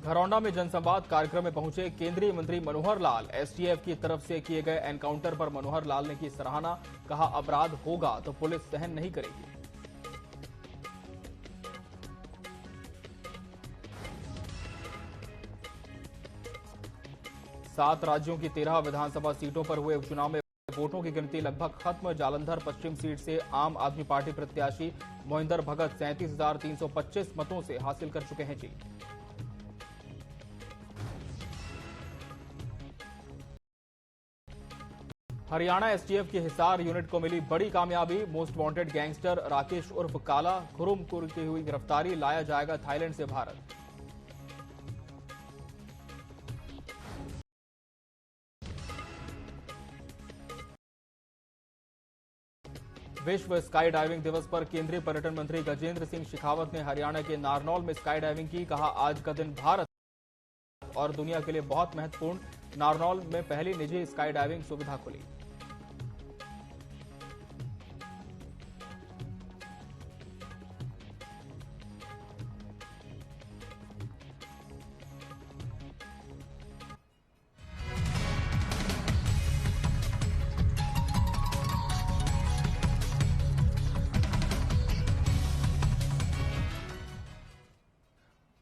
घरौंडा में जनसंवाद कार्यक्रम में पहुंचे केंद्रीय मंत्री मनोहर लाल। एसटीएफ की तरफ से किए गए एनकाउंटर पर मनोहर लाल ने की सराहना। कहा, अपराध होगा तो पुलिस सहन नहीं करेगी। सात राज्यों की 13 विधानसभा सीटों पर हुए उपचुनाव में वोटों की गिनती लगभग खत्म। जालंधर पश्चिम सीट से आम आदमी पार्टी प्रत्याशी मोहिंदर भगत 37,325 मतों से हासिल कर चुके हैं जीत। हरियाणा एसटीएफ की हिसार यूनिट को मिली बड़ी कामयाबी। मोस्ट वांटेड गैंगस्टर राकेश उर्फ काला खुरुमपुर की हुई गिरफ्तारी। लाया जाएगा थाईलैंड से भारत। विश्व स्काई डाइविंग दिवस पर केंद्रीय पर्यटन मंत्री गजेंद्र सिंह शेखावत ने हरियाणा के नारनौल में स्काई डाइविंग की। कहा, आज का दिन भारत और दुनिया के लिए बहुत महत्वपूर्ण। नारनौल में पहली निजी स्काई डाइविंग सुविधा खुली।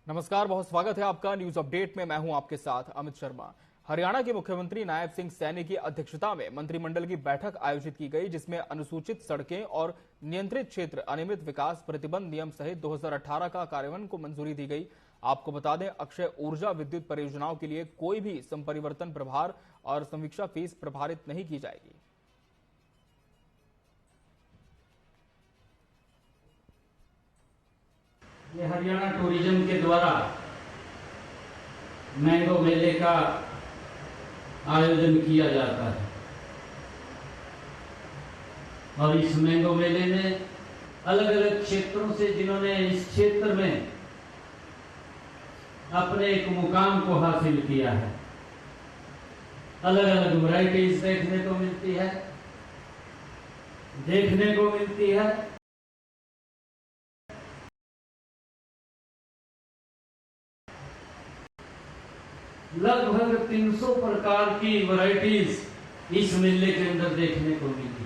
नमस्कार, बहुत स्वागत है आपका न्यूज अपडेट में। मैं हूं आपके साथ अमित शर्मा। हरियाणा के मुख्यमंत्री नायब सिंह सैनी की अध्यक्षता में मंत्रिमंडल की बैठक आयोजित की गई, जिसमें अनुसूचित सड़कें और नियंत्रित क्षेत्र अनियमित विकास प्रतिबंध नियम सहित 2018 का कार्यान्वयन को मंजूरी दी गई। आपको बता दें, अक्षय ऊर्जा विद्युत परियोजनाओं के लिए कोई भी संपरिवर्तन प्रभार और समीक्षा फीस प्रभारित नहीं की जाएगी। ये हरियाणा टूरिज्म के द्वारा मैंगो मेले का आयोजन किया जाता है और इस मैंगो मेले में अलग अलग क्षेत्रों से जिन्होंने इस क्षेत्र में अपने एक मुकाम को हासिल किया है, अलग अलग वैरायटीज देखने को मिलती है। लगभग 300 प्रकार की वैरायटीज इस मेले के अंदर देखने को मिली।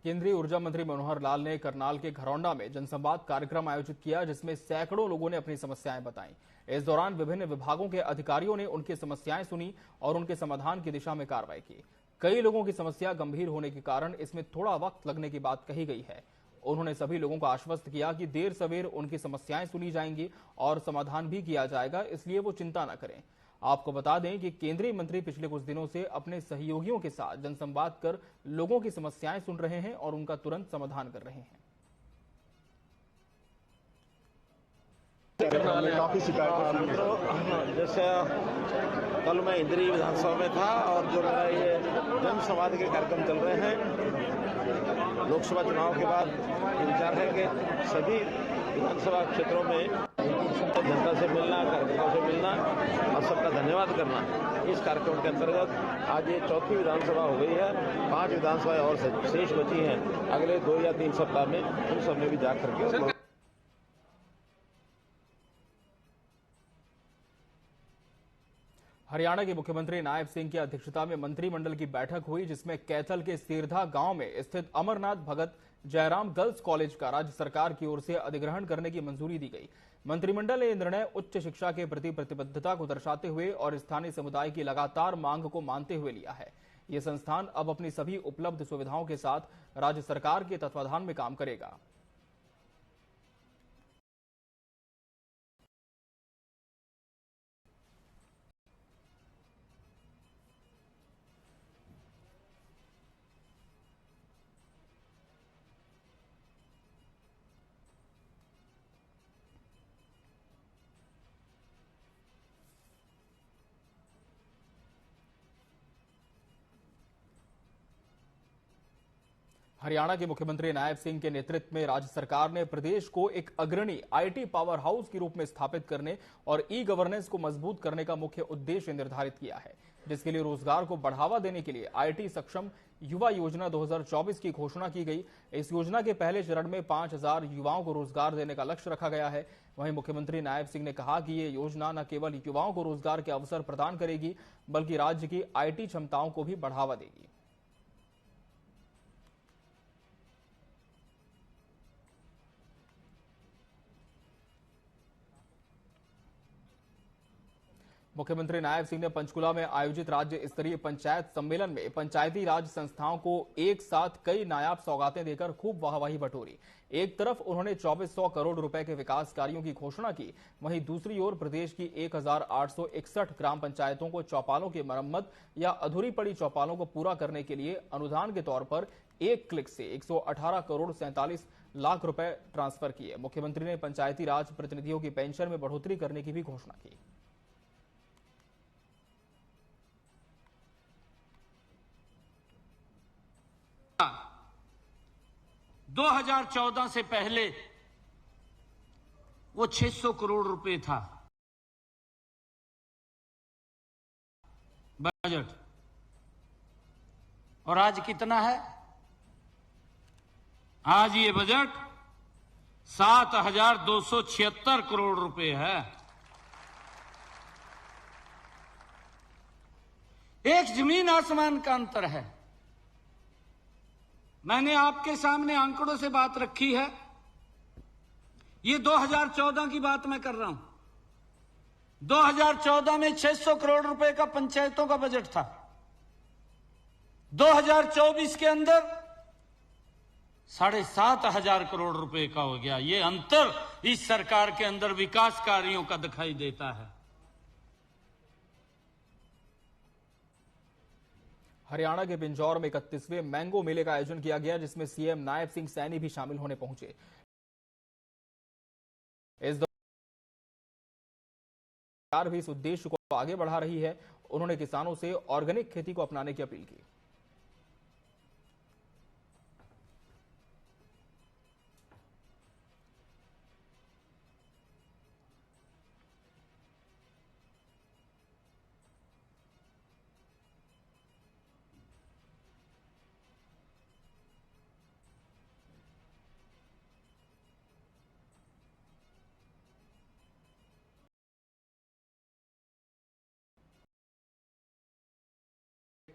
केंद्रीय ऊर्जा मंत्री मनोहर लाल ने करनाल के घरौंडा में जनसंवाद कार्यक्रम आयोजित किया, जिसमें सैकड़ों लोगों ने अपनी समस्याएं बताईं। इस दौरान विभिन्न विभागों के अधिकारियों ने उनकी समस्याएं सुनी और उनके समाधान की दिशा में कार्रवाई की। कई लोगों की समस्या गंभीर होने के कारण इसमें थोड़ा वक्त लगने की बात कही गई है। उन्होंने सभी लोगों को आश्वस्त किया कि देर सवेर उनकी समस्याएं सुनी जाएंगी और समाधान भी किया जाएगा, इसलिए वो चिंता न करें। आपको बता दें कि केंद्रीय मंत्री पिछले कुछ दिनों से अपने सहयोगियों के साथ जनसंवाद कर लोगों की समस्याएं सुन रहे हैं और उनका तुरंत समाधान कर रहे हैं। काफी शिकायत, जैसे कल मैं इंद्री विधानसभा में था और जो मेरा ये जनसंवाद के कार्यक्रम चल रहे हैं, लोकसभा चुनाव के बाद ये विचार है कि सभी विधानसभा क्षेत्रों में जनता से मिलना, कार्यकर्ताओं से मिलना और सबका धन्यवाद करना। इस कार्यक्रम के अंतर्गत आज ये चौथी विधानसभा हो गई है। 5 विधानसभाएं और शेष बची हैं। अगले 2 या 3 सप्ताह में उन सब में भी जा करके हरियाणा के मुख्यमंत्री नायब सिंह की अध्यक्षता में मंत्रिमंडल की बैठक हुई, जिसमें कैथल के सीरधा गांव में स्थित अमरनाथ भगत जयराम गर्ल्स कॉलेज का राज्य सरकार की ओर से अधिग्रहण करने की मंजूरी दी गई। मंत्रिमंडल ने यह निर्णय उच्च शिक्षा के प्रति प्रतिबद्धता को दर्शाते हुए और स्थानीय समुदाय की लगातार मांग को मानते हुए लिया है। यह संस्थान अब अपनी सभी उपलब्ध सुविधाओं के साथ राज्य सरकार के तत्वाधान में काम करेगा। हरियाणा के मुख्यमंत्री नायब सिंह के नेतृत्व में राज्य सरकार ने प्रदेश को एक अग्रणी आईटी पावर हाउस के रूप में स्थापित करने और ई गवर्नेंस को मजबूत करने का मुख्य उद्देश्य निर्धारित किया है। जिसके लिए रोजगार को बढ़ावा देने के लिए आईटी सक्षम युवा योजना 2024 की घोषणा की गई। इस योजना के पहले चरण में 5000 युवाओं को रोजगार देने का लक्ष्य रखा गया है। वहीं मुख्यमंत्री नायब सिंह ने कहा कि ये योजना न केवल युवाओं को रोजगार के अवसर प्रदान करेगी, बल्कि राज्य की आईटी क्षमताओं को भी बढ़ावा देगी। मुख्यमंत्री नायब सिंह ने पंचकुला में आयोजित राज्य स्तरीय पंचायत सम्मेलन में पंचायती राज संस्थाओं को एक साथ कई नायाब सौगातें देकर खूब वाहवाही बटोरी। एक तरफ उन्होंने 2400 करोड़ रुपए के विकास कार्यों की घोषणा की, वहीं दूसरी ओर प्रदेश की 1861 ग्राम पंचायतों को चौपालों की मरम्मत या अधूरी पड़ी चौपालों को पूरा करने के लिए अनुदान के तौर पर एक क्लिक से 118 करोड़ 47 लाख रुपए ट्रांसफर किए। मुख्यमंत्री ने पंचायती राज प्रतिनिधियों की पेंशन में बढ़ोतरी करने की भी घोषणा की। 2014 से पहले वो 600 करोड़ रुपए था बजट, और आज कितना है? आज ये बजट 7276 करोड़ रुपए है। एक जमीन आसमान का अंतर है। मैंने आपके सामने आंकड़ों से बात रखी है। ये 2014 की बात मैं कर रहा हूं। 2014 में 600 करोड़ रुपए का पंचायतों का बजट था। 2024 के अंदर 7500 करोड़ रुपए का हो गया। ये अंतर इस सरकार के अंदर विकास कार्यों का दिखाई देता है। हरियाणा के पिंजौर में 31वें मैंगो मेले का आयोजन किया गया, जिसमें सीएम नायब सिंह सैनी भी शामिल होने पहुंचे। इस दौरान सरकार भी इस उद्देश्य को आगे बढ़ा रही है। उन्होंने किसानों से ऑर्गेनिक खेती को अपनाने की अपील की।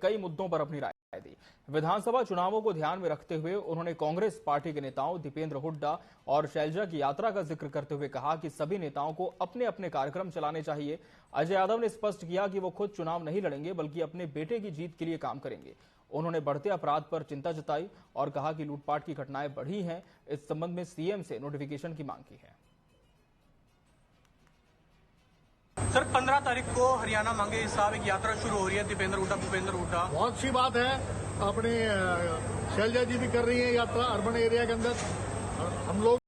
कई मुद्दों पर अपनी राय दी। विधानसभा चुनावों को ध्यान में रखते हुए उन्होंने कांग्रेस पार्टी के नेताओं दीपेंद्र हुड्डा और शैलजा की यात्रा का जिक्र करते हुए कहा कि सभी नेताओं को अपने अपने कार्यक्रम चलाने चाहिए। अजय यादव ने स्पष्ट किया कि वो खुद चुनाव नहीं लड़ेंगे, बल्कि अपने बेटे की जीत के लिए काम करेंगे। उन्होंने बढ़ते अपराध पर चिंता जताई और कहा कि लूटपाट की घटनाएं बढ़ी हैं। इस संबंध में सीएम से नोटिफिकेशन की मांग की है। सर 15 तारीख को हरियाणा मांगे साहब एक यात्रा शुरू हो रही है, दीपेंद्र हुड्डा भूपेंद्र हुड्डा। बहुत अच्छी बात है। अपने शैलजा जी भी कर रही है यात्रा अर्बन एरिया के अंदर। हम लोग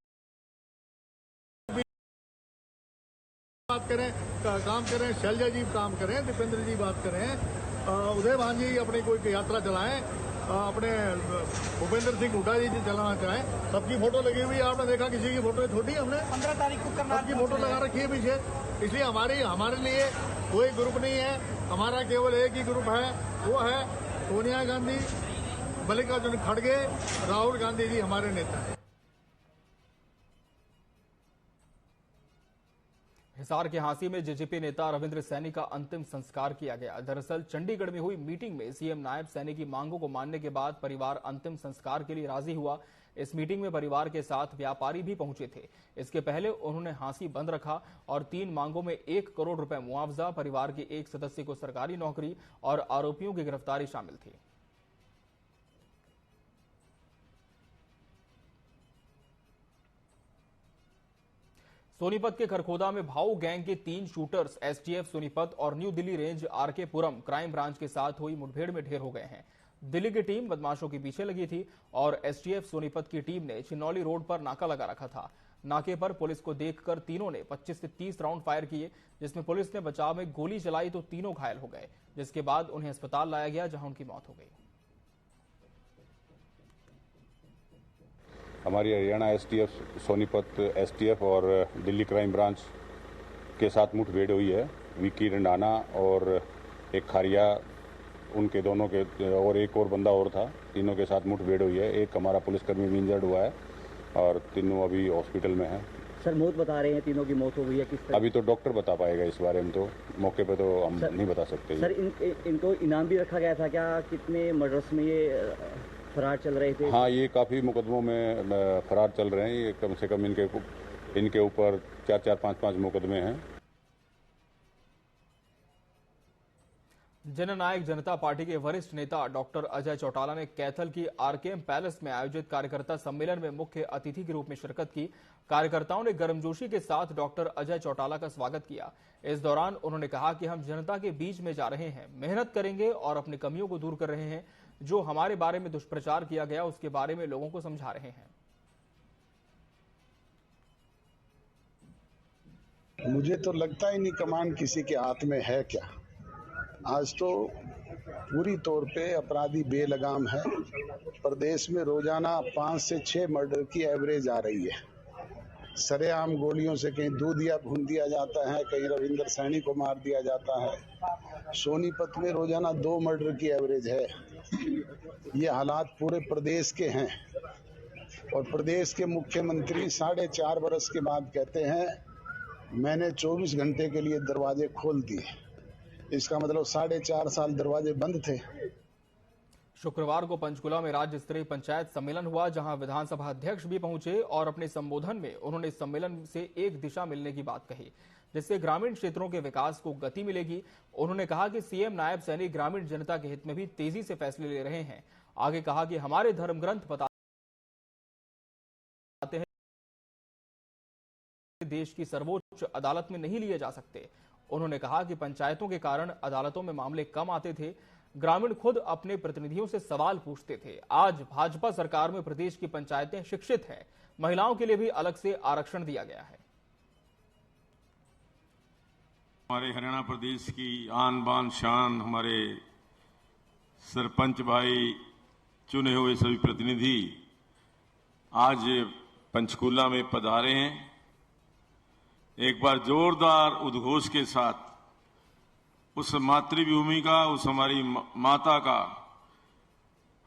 भी बात करें, काम करें, शैलजा जी काम करें, दीपेंद्र जी बात करें, उदय भान जी अपनी कोई यात्रा चलाएं, अपने भूपेंद्र सिंह हुड्डा जी चलाना चाहें। सबकी फोटो लगी हुई है, आपने देखा किसी की फोटो छोटी, हमने 15 तारीख को करना सबकी फोटो लगा रखी है पीछे। इसलिए हमारे लिए कोई ग्रुप नहीं है, हमारा केवल एक ही ग्रुप है, वो है सोनिया गांधी, मल्लिकार्जुन खड़गे, राहुल गांधी जी हमारे नेता हैं। हिसार के हांसी में जेजेपी नेता रविंद्र सैनी का अंतिम संस्कार किया गया। दरअसल चंडीगढ़ में हुई मीटिंग में सीएम नायब सैनी की मांगों को मानने के बाद परिवार अंतिम संस्कार के लिए राजी हुआ। इस मीटिंग में परिवार के साथ व्यापारी भी पहुंचे थे। इसके पहले उन्होंने हांसी बंद रखा और 3 मांगों में 1 करोड़ रुपए मुआवजा, परिवार के एक सदस्य को सरकारी नौकरी और आरोपियों की गिरफ्तारी शामिल थी। सोनीपत के खरखोदा में भाऊ गैंग के 3 शूटर्स एसटीएफ सोनीपत और न्यू दिल्ली रेंज आरके पुरम क्राइम ब्रांच के साथ हुई मुठभेड़ में ढेर हो गए हैं। दिल्ली की टीम बदमाशों के पीछे लगी थी और एसटीएफ सोनीपत की टीम ने चिन्नौली रोड पर नाका लगा रखा था। नाके पर पुलिस को देखकर तीनों ने 25 से 30 राउंड फायर किए, जिसमें पुलिस ने बचाव में गोली चलाई तो तीनों घायल हो गए, जिसके बाद उन्हें अस्पताल लाया गया, जहां उनकी मौत हो गई। हमारी हरियाणा एसटीएफ सोनीपत एसटीएफ और दिल्ली क्राइम ब्रांच के साथ मुठभेड़ हुई है। विकी रंडाना और एक खारिया, उनके दोनों के और एक और बंदा और था, तीनों के साथ मुठभेड़ हुई है। एक हमारा पुलिसकर्मी भी इंजर्ड हुआ है और तीनों अभी हॉस्पिटल में हैं। सर मौत बता रहे हैं, तीनों की मौत हो गई है, किस तरह? अभी तो डॉक्टर बता पाएगा इस बारे में, तो मौके पे तो हम नहीं बता सकते। सर इनको इनाम भी रखा गया था क्या? कितने मर्डर्स में ये फरार चल रहे थे? हाँ, ये काफ़ी मुकदमों में फरार चल रहे हैं। ये कम से कम इनके ऊपर 4-4, 5-5 मुकदमे हैं। जननायक जनता पार्टी के वरिष्ठ नेता डॉक्टर अजय चौटाला ने कैथल की आरकेएम पैलेस में आयोजित कार्यकर्ता सम्मेलन में मुख्य अतिथि के रूप में शिरकत की। कार्यकर्ताओं ने गर्मजोशी के साथ डॉक्टर अजय चौटाला का स्वागत किया। इस दौरान उन्होंने कहा कि हम जनता के बीच में जा रहे हैं, मेहनत करेंगे और अपनी कमियों को दूर कर रहे हैं। जो हमारे बारे में दुष्प्रचार किया गया उसके बारे में लोगों को समझा रहे हैं। मुझे तो लगता ही नहीं कमान किसी के हाथ में है क्या। आज तो पूरी तौर पे अपराधी बेलगाम है। प्रदेश में रोजाना 5 से 6 मर्डर की एवरेज आ रही है। सरेआम गोलियों से कहीं दूधिया भून दिया जाता है, कहीं रविंदर सैनी को मार दिया जाता है। सोनीपत में रोजाना 2 मर्डर की एवरेज है। ये हालात पूरे प्रदेश के हैं और प्रदेश के मुख्यमंत्री 4.5 बरस के बाद कहते हैं मैंने 24 घंटे के लिए दरवाजे खोल दिए। इसका मतलब 4.5 साल दरवाजे बंद थे। शुक्रवार को पंचकुला में राज्य स्तरीय पंचायत सम्मेलन हुआ, जहां विधानसभा अध्यक्ष भी पहुंचे और अपने संबोधन में उन्होंने सम्मेलन से एक दिशा मिलने की बात कही, जिससे ग्रामीण क्षेत्रों के विकास को गति मिलेगी। उन्होंने कहा कि सीएम नायब सैनी ग्रामीण जनता के हित में भी तेजी से फैसले ले रहे हैं। आगे कहा कि हमारे धर्म ग्रंथ बताते हैं देश की सर्वोच्च अदालत में नहीं लिए जा सकते। उन्होंने कहा कि पंचायतों के कारण अदालतों में मामले कम आते थे, ग्रामीण खुद अपने प्रतिनिधियों से सवाल पूछते थे। आज भाजपा सरकार में प्रदेश की पंचायतें शिक्षित हैं, महिलाओं के लिए भी अलग से आरक्षण दिया गया है। हमारे हरियाणा प्रदेश की आन बान शान हमारे सरपंच भाई, चुने हुए सभी प्रतिनिधि आज पंचकूला में पधारे हैं। एक बार जोरदार उद्घोष के साथ उस मातृभूमि का, उस हमारी माता का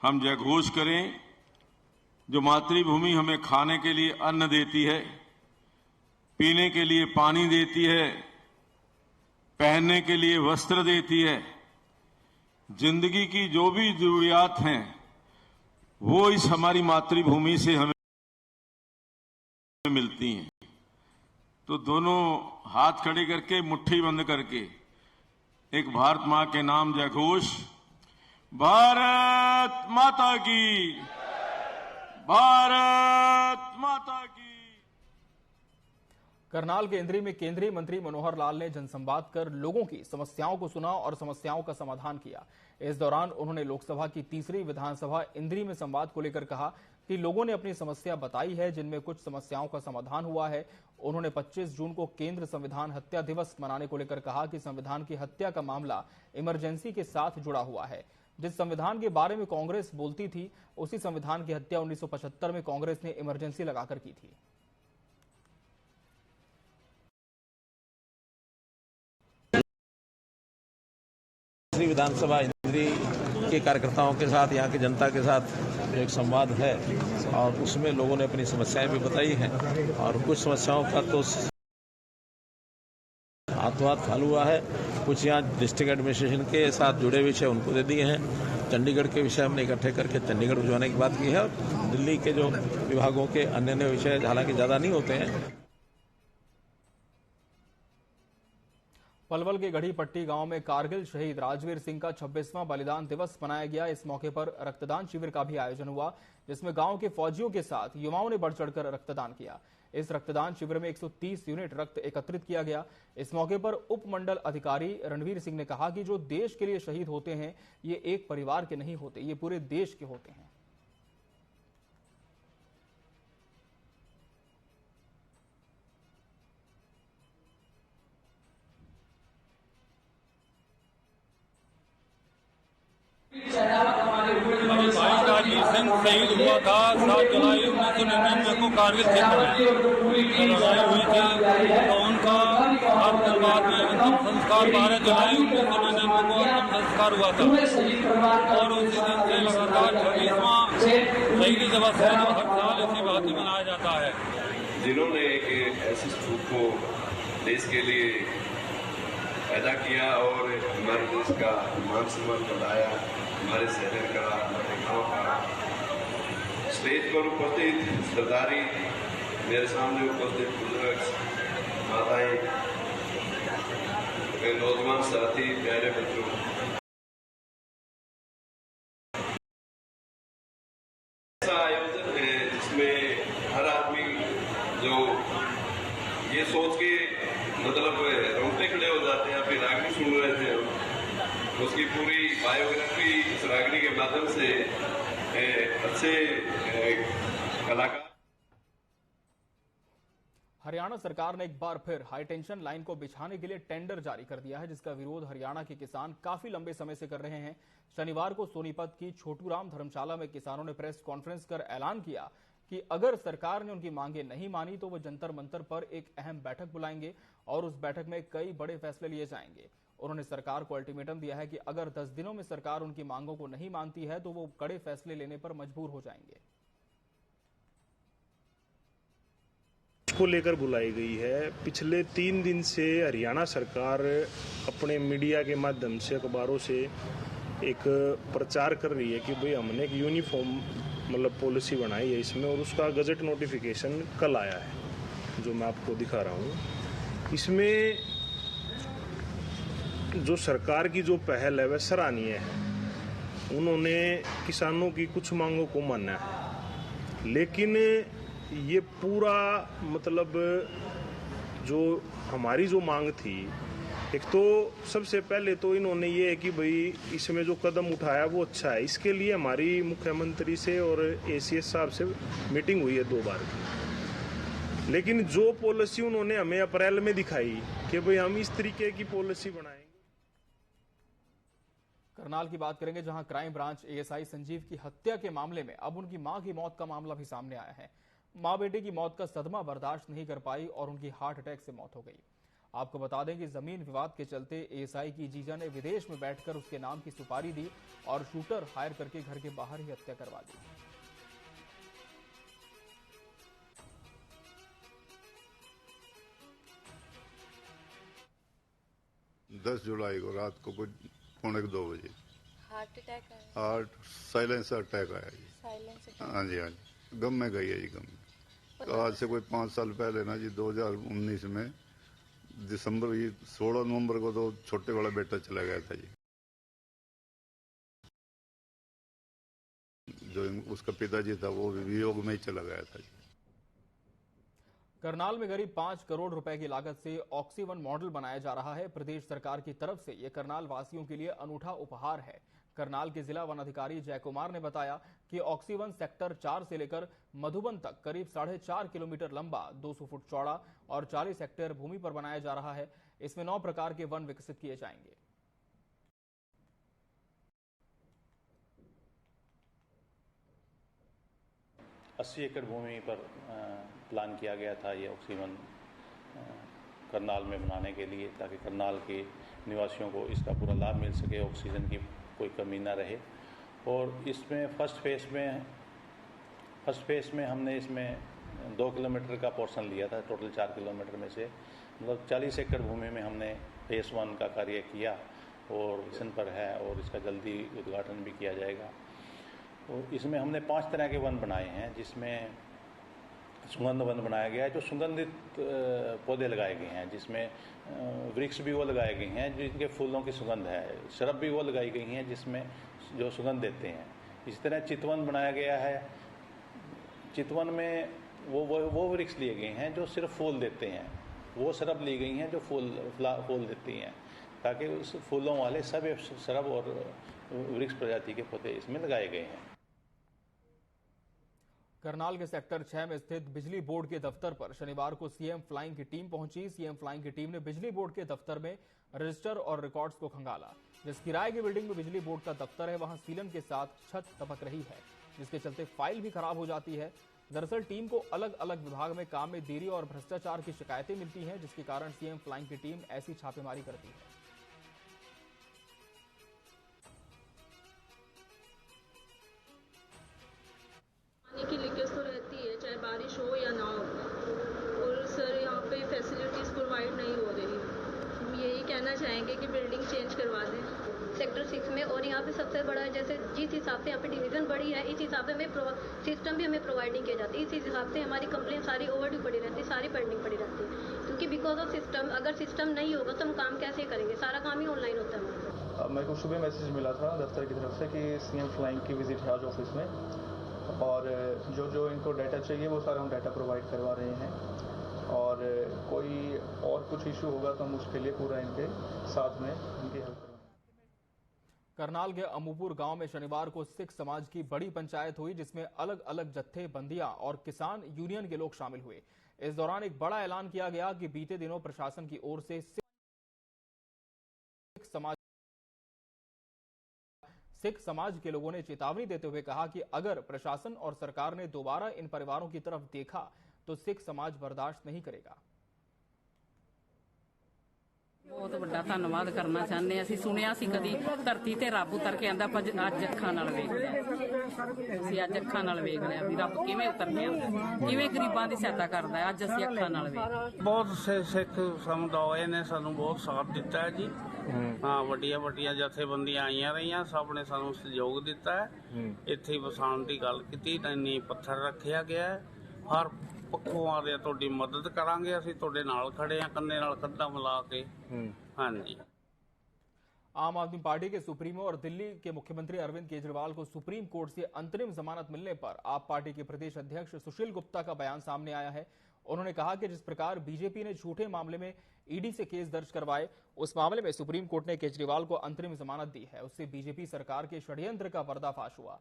हम जयघोष करें, जो मातृभूमि हमें खाने के लिए अन्न देती है, पीने के लिए पानी देती है, पहनने के लिए वस्त्र देती है। जिंदगी की जो भी जरूरियात हैं वो इस हमारी मातृभूमि से हमें मिलती हैं। तो दोनों हाथ खड़े करके, मुट्ठी बंद करके एक भारत मां के नाम जयघोष, भारत माता की, भारत माता की। करनाल के इंद्री में केंद्रीय मंत्री मनोहर लाल ने जनसंवाद कर लोगों की समस्याओं को सुना और समस्याओं का समाधान किया। इस दौरान उन्होंने लोकसभा की तीसरी विधानसभा इंद्री में संवाद को लेकर कहा कि लोगों ने अपनी समस्या बताई है, जिनमें कुछ समस्याओं का समाधान हुआ है। उन्होंने 25 जून को केंद्र संविधान हत्या दिवस मनाने को लेकर कहा कि संविधान की हत्या का मामला इमरजेंसी के साथ जुड़ा हुआ है। जिस संविधान के बारे में कांग्रेस बोलती थी, उसी संविधान की हत्या 1975 में कांग्रेस ने इमरजेंसी लगाकर की थी। विधानसभा इंद्री के कार्यकर्ताओं के साथ, यहाँ की जनता के साथ एक संवाद है और उसमें लोगों ने अपनी समस्याएं भी बताई हैं और कुछ समस्याओं का तो हाथों हाथ हल हुआ है। कुछ यहाँ डिस्ट्रिक्ट एडमिनिस्ट्रेशन के साथ जुड़े विषय उनको दे दिए हैं। चंडीगढ़ के विषय हमने इकट्ठे करके चंडीगढ़ भिजवाने की बात की है और दिल्ली के जो विभागों के अन्य विषय हालांकि ज्यादा नहीं होते हैं। पलवल के गढ़ी पट्टी गांव में कारगिल शहीद राजवीर सिंह का 26वां बलिदान दिवस मनाया गया। इस मौके पर रक्तदान शिविर का भी आयोजन हुआ, जिसमें गांव के फौजियों के साथ युवाओं ने बढ़ चढ़कर रक्तदान किया। इस रक्तदान शिविर में 130 यूनिट रक्त एकत्रित किया गया। इस मौके पर उप मंडल अधिकारी रणवीर सिंह ने कहा कि जो देश के लिए शहीद होते हैं, ये एक परिवार के नहीं होते, ये पूरे देश के होते हैं। शहीद हुआ था 7 जुलाई 1999 को कारगिल क्षेत्र में लड़ाई हुई थी, तो उनका बाद में अंतिम संस्कार 12 जुलाई 1999 को अंतिम संस्कार हुआ था और उसी दिन से लगातार 26वां शहीदी दिवस है जो हर साल इसी बात में मनाया जाता है। जिन्होंने एक ऐसे स्तूप को देश के लिए पैदा किया और हमारे देश का मान सम्मान बढ़ाया, हमारे शहर का, हमारे गाँव का। स्टेज पर उपस्थित सरदारी, मेरे सामने उपस्थित बुजुर्ग, माताएं, नौजवान साथी, प्यारे बच्चों, ऐसा आयोजन है जिसमें हर आदमी जो ये सोच के मतलब रोंगटे खड़े हो जाते हैं, फिर रागनी सुन रहे थे हम, उसकी पूरी बायोग्राफी इस रागनी के माध्यम से अच्छे कलाकार। हरियाणा सरकार ने एक बार फिर हाईटेंशन लाइन को बिछाने के लिए टेंडर जारी कर दिया है, जिसका विरोध हरियाणा के किसान काफी लंबे समय से कर रहे हैं। शनिवार को सोनीपत की छोटूराम धर्मशाला में किसानों ने प्रेस कॉन्फ्रेंस कर ऐलान किया कि अगर सरकार ने उनकी मांगे नहीं मानी तो वो जंतर मंतर पर एक अहम बैठक बुलाएंगे और उस बैठक में कई बड़े फैसले लिए जाएंगे। उन्होंने सरकार को अल्टीमेटम दिया है कि अगर 10 दिनों में सरकार उनकी मांगों को नहीं मानती है तो वो कड़े फैसले लेने पर मजबूर हो जाएंगे। को लेकर बुलाई गई है। पिछले 3 दिन से हरियाणा सरकार अपने मीडिया के माध्यम से, अखबारों से एक प्रचार कर रही है कि भाई हमने एक यूनिफॉर्म मतलब पॉलिसी बनाई है इसमें, और उसका गजट नोटिफिकेशन कल आया है जो मैं आपको दिखा रहा हूँ। इसमें जो सरकार की जो पहल है वह सराहनीय है। उन्होंने किसानों की कुछ मांगों को माना है, लेकिन ये पूरा मतलब जो हमारी जो मांग थी, एक तो सबसे पहले तो इन्होंने ये है कि भाई इसमें जो कदम उठाया वो अच्छा है। इसके लिए हमारी मुख्यमंत्री से और एसीएस साहब से मीटिंग हुई है 2 बार की, लेकिन जो पॉलिसी उन्होंने हमें अप्रैल में दिखाई कि भाई हम इस तरीके की पॉलिसी बनाएंगे। करनाल की बात करेंगे, जहां क्राइम ब्रांच एएसआई संजीव की हत्या के मामले में अब उनकी मां की मौत का मामला भी सामने आया है। मां बेटे की मौत का सदमा बर्दाश्त नहीं कर पाई और उनकी हार्ट अटैक से मौत हो गई। आपको बता दें कि जमीन विवाद के चलते एएसआई की जीजा ने विदेश में बैठकर उसके नाम की सुपारी दी और शूटर हायर करके घर के बाहर ही हत्या करवा दी। 10 जुलाई को रात को कुछ 1:45 बजे हार्ट अटैक आया। हार्ट साइलेंसर अटैक आया जी। हाँ जी, हाँ जी, गम में गई है जी। गम आज से कोई 5 साल पहले ना जी, 2019 में दिसंबर, ये 16 नवंबर को तो छोटे वाला बेटा चला गया था जी, जो उसका पिताजी था वो वियोग में ही चला गया था जी। करनाल में करीब 5 करोड़ रुपए की लागत से ऑक्सीवन मॉडल बनाया जा रहा है। प्रदेश सरकार की तरफ से यह करनाल वासियों के लिए अनूठा उपहार है। करनाल के जिला वन अधिकारी जय कुमार ने बताया कि ऑक्सीवन सेक्टर 4 से लेकर मधुबन तक करीब 4.5 किलोमीटर लंबा, 200 फुट चौड़ा और 40 हेक्टेयर भूमि पर बनाया जा रहा है। इसमें 9 प्रकार के वन विकसित किए जाएंगे। अस्सी एकड़ भूमि पर प्लान किया गया था ये ऑक्सीवन करनाल में बनाने के लिए, ताकि करनाल के निवासियों को इसका पूरा लाभ मिल सके, ऑक्सीजन की कोई कमी ना रहे। और इसमें फर्स्ट फेस में हमने इसमें 2 किलोमीटर का पोर्शन लिया था, टोटल 4 किलोमीटर में से मतलब 40 एकड़ भूमि में हमने फेस 1 का कार्य किया और मिशन पर है और इसका जल्दी उद्घाटन भी किया जाएगा। और इसमें हमने 5 तरह के वन बनाए हैं, जिसमें सुगंध वन बनाया गया है, जो सुगंधित पौधे लगाए गए हैं, जिसमें वृक्ष भी वो लगाए गए हैं जिनके फूलों की सुगंध है, शरब भी वो लगाई गई हैं जिसमें जो सुगंध देते हैं। इसी तरह चितवन बनाया गया है। चितवन में वो वृक्ष लिए गए हैं जो सिर्फ फूल देते हैं, वो शरब ली गई हैं जो फूल देती हैं, ताकि उस फूलों वाले सभी शरब और वृक्ष प्रजाति के पौधे इसमें लगाए गए हैं। करनाल के सेक्टर 6 में स्थित बिजली बोर्ड के दफ्तर पर शनिवार को सीएम फ्लाइंग की टीम पहुंची। सीएम फ्लाइंग की टीम ने बिजली बोर्ड के दफ्तर में रजिस्टर और रिकॉर्ड्स को खंगाला। जिस किराए की बिल्डिंग में बिजली बोर्ड का दफ्तर है, वहां सीलन के साथ छत टपक रही है, जिसके चलते फाइल भी खराब हो जाती है। दरअसल टीम को अलग अलग विभाग में काम में देरी और भ्रष्टाचार की शिकायतें मिलती हैं, जिसके कारण सीएम फ्लाइंग की टीम ऐसी छापेमारी करती है। पानी की लीकेज तो रहती है, चाहे बारिश हो या ना हो। और सर यहाँ पे फैसिलिटीज प्रोवाइड नहीं हो रही। हम यही कहना चाहेंगे कि बिल्डिंग चेंज करवा दें सेक्टर 6 में। और यहाँ पे सबसे बड़ा जैसे जिस हिसाब से यहाँ पे डिवीजन बड़ी है, इस हिसाब से हमें सिस्टम भी हमें प्रोवाइड नहीं किया जाती। इस हिसाब से हमारी कंप्लेन सारी ओवरड्यू पड़ी रहती है, सारी पेंडिंग पड़ी रहती है, क्योंकि बिकॉज ऑफ सिस्टम। अगर सिस्टम नहीं होगा तो हम काम कैसे करेंगे? सारा काम ही ऑनलाइन होता है। मेरे को सुबह मैसेज मिला था दफ्तर की तरफ से कि सीएम फ्लाइंग की विजिट है आज ऑफिस में, और जो इनको डाटा चाहिए वो सारा हम डाटा प्रोवाइड करवा रहे हैं, और कोई और कुछ इशू होगा तो हम उसके लिए पूरा इनके साथ में इनकी हेल्प करेंगे। करनाल के अमूपुर गांव में शनिवार को सिख समाज की बड़ी पंचायत हुई, जिसमें अलग अलग जत्थेबंदियां और किसान यूनियन के लोग शामिल हुए। इस दौरान एक बड़ा ऐलान किया गया कि बीते दिनों प्रशासन की ओर से सिख समाज के लोगों ने चेतावनी देते हुए कहा कि अगर प्रशासन और सरकार ने दोबारा इन परिवारों की तरफ देखा तो सिख समाज बर्दाश्त नहीं करेगा। बहुत बड़ा धन्यवाद करना चाहते हैं। ਅਸੀਂ ਸੁਣਿਆ ਸੀ ਕਦੀ ਧਰਤੀ ਤੇ ਰੱਬ ਉਤਰ ਕੇ ਆਂਦਾ, ਪਰ ਅੱਜ ਅੱਖਾਂ ਨਾਲ ਵੇਖ ਲਿਆ। ਅਸੀਂ ਅੱਜ ਅੱਖਾਂ ਨਾਲ ਵੇਖ ਲਿਆ ਵੀ ਰੱਬ ਕਿਵੇਂ ਉਤਰ ਕੇ ਆਂਦਾ, ਕਿਵੇਂ ਗਰੀਬਾਂ ਦੀ ਸਹਾਇਤਾ ਕਰਦਾ ਹੈ। ਅੱਜ ਅਸੀਂ ਅੱਖਾਂ ਨਾਲ ਵੇਖ। ਬਹੁਤ ਸਿੱਖ ਸਮੁਦਾਇ ਨੇ ਸਾਨੂੰ ਬਹੁਤ ਸਾਥ ਦਿੱਤਾ ਹੈ ਜੀ। ਹਾਂ, ਵੱਡੀਆਂ ਵੱਡੀਆਂ ਜਥੇਬੰਦੀਆਂ ਆਈਆਂ ਰਹੀਆਂ, ਸਭ ਨੇ ਸਾਨੂੰ ਸਹਿਯੋਗ ਦਿੱਤਾ ਹੈ। ਇੱਥੇ ਵਸਾਉਣ ਦੀ ਗੱਲ ਕੀਤੀ, ਨੀ ਪੱਥਰ ਰੱਖਿਆ ਗਿਆ ਹੈ। ਹਰ पक्षों आ रहे थोड़ी मदद करांगे, ਅਸੀਂ ਤੁਹਾਡੇ ਨਾਲ खड़े हैं, ਕੰਨੇ ਨਾਲ ਕੰਧਾ ਮਿਲਾ के। हाँ जी। आम आदमी पार्टी के सुप्रीमो और दिल्ली के मुख्यमंत्री अरविंद केजरीवाल को सुप्रीम कोर्ट से अंतरिम जमानत मिलने पर आप पार्टी के प्रदेश अध्यक्ष सुशील गुप्ता का बयान सामने आया है। उन्होंने कहा कि जिस प्रकार बीजेपी ने झूठे मामले में ईडी से केस दर्ज करवाए, उस मामले में सुप्रीम कोर्ट ने केजरीवाल को अंतरिम जमानत दी है। उससे बीजेपी सरकार के षड्यंत्र का पर्दाफाश हुआ।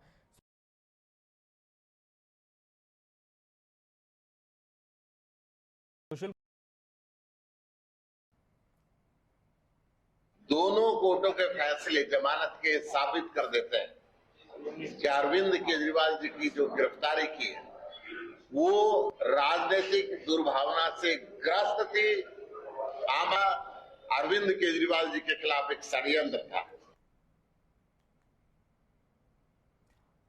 दोनों कोर्टों के फैसले जमानत के साबित कर देते हैं कि अरविंद केजरीवाल जी की जो गिरफ्तारी की है वो राजनीतिक दुर्भावना से ग्रस्त थी। अरविंद केजरीवाल जी के खिलाफ एक षड्यंत्र था।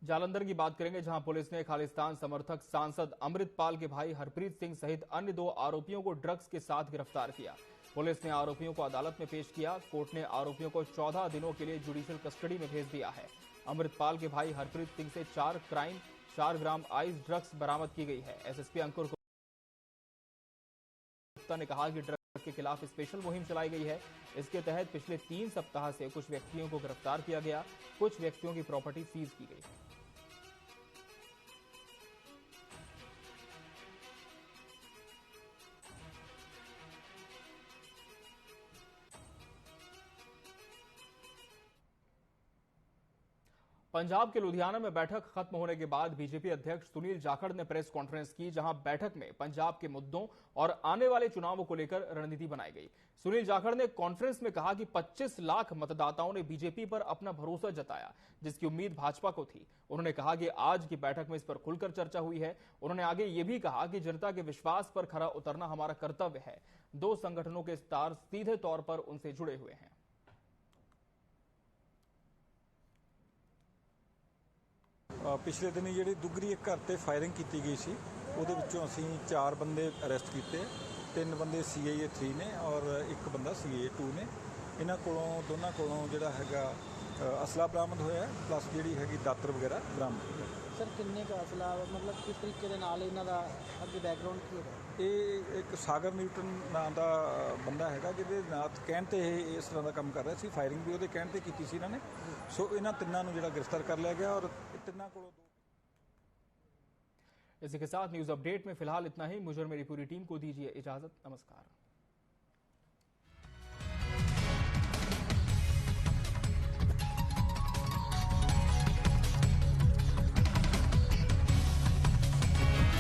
जालंधर की बात करेंगे, जहां पुलिस ने खालिस्तान समर्थक सांसद अमृतपाल के भाई हरप्रीत सिंह सहित अन्य 2 आरोपियों को ड्रग्स के साथ गिरफ्तार किया। पुलिस ने आरोपियों को अदालत में पेश किया। कोर्ट ने आरोपियों को 14 दिनों के लिए जुडिशियल कस्टडी में भेज दिया है। अमृतपाल के भाई हरप्रीत सिंह से 4 ग्राम आइस ड्रग्स बरामद की गई है। एसएसपी अंकुर गुप्ता ने कहा कि ड्रग्स के खिलाफ स्पेशल मुहिम चलाई गई है। इसके तहत पिछले 3 सप्ताह से कुछ व्यक्तियों को गिरफ्तार किया गया, कुछ व्यक्तियों की प्रॉपर्टी सीज की गई। पंजाब के लुधियाना में बैठक खत्म होने के बाद बीजेपी अध्यक्ष सुनील जाखड़ ने प्रेस कॉन्फ्रेंस की, जहां बैठक में पंजाब के मुद्दों और आने वाले चुनावों को लेकर रणनीति बनाई गई। सुनील जाखड़ ने कॉन्फ्रेंस में कहा कि 25 लाख मतदाताओं ने बीजेपी पर अपना भरोसा जताया, जिसकी उम्मीद भाजपा को थी। उन्होंने कहा कि आज की बैठक में इस पर खुलकर चर्चा हुई है। उन्होंने आगे ये भी कहा कि जनता के विश्वास पर खरा उतरना हमारा कर्तव्य है। 2 संगठनों के स्टार सीधे तौर पर उनसे जुड़े हुए हैं। पिछले दिन जी दुगरी एक घर से फायरिंग की गई सी, ਉਹਦੇ ਵਿੱਚੋਂ ਅਸੀਂ 4 ਬੰਦੇ ਅਰੈਸਟ ਕੀਤੇ, 3 ਬੰਦੇ CIA 3 ਨੇ और 1 ਬੰਦਾ CIA 2 ਨੇ। ਇਹਨਾਂ ਕੋਲੋਂ ਦੋਨਾਂ ਕੋਲੋਂ ਜਿਹੜਾ ਹੈਗਾ असला बरामद होया, प्लस ਜਿਹੜੀ ਹੈਗੀ ਦਾਤਰ ਵਗੈਰਾ ਬਰਾਮਦ ਹੋਇਆ। सर किन्ने का असला, मतलब किस तरीके ਦੇ ਨਾਲ ਇਹਨਾਂ ਦਾ ਅੱਗੇ ਬੈਕਗ੍ਰਾਉਂਡ ਕੀ ਹੈ? ਇਹ ਇੱਕ ਸਾਗਰ ਨਿਊਟਨ ਨਾਂ ਦਾ ਬੰਦਾ ਹੈਗਾ, ਜਿਹਦੇ ਨਾਲ ਕਹਿਣ ਤੇ ਇਹ ਇਸ ਤਰ੍ਹਾਂ ਦਾ ਕੰਮ ਕਰ ਰਿਹਾ ਸੀ। ਫਾਇਰਿੰਗ ਵੀ ਉਹਦੇ ਕਹਿਣ ਤੇ ਕੀਤੀ ਸੀ ਇਹਨਾਂ ਨੇ। ਸੋ ਇਹਨਾਂ ਤਿੰਨਾਂ ਨੂੰ ਜਿਹੜਾ ਗ੍ਰਿਫਤਾਰ ਕਰ ਲਿਆ ਗਿਆ और ਤਿੰਨਾਂ ਕੋਲੋਂ। इसी के साथ न्यूज अपडेट में फिलहाल इतना ही। मुझे और मेरी पूरी टीम को दीजिए इजाजत। नमस्कार।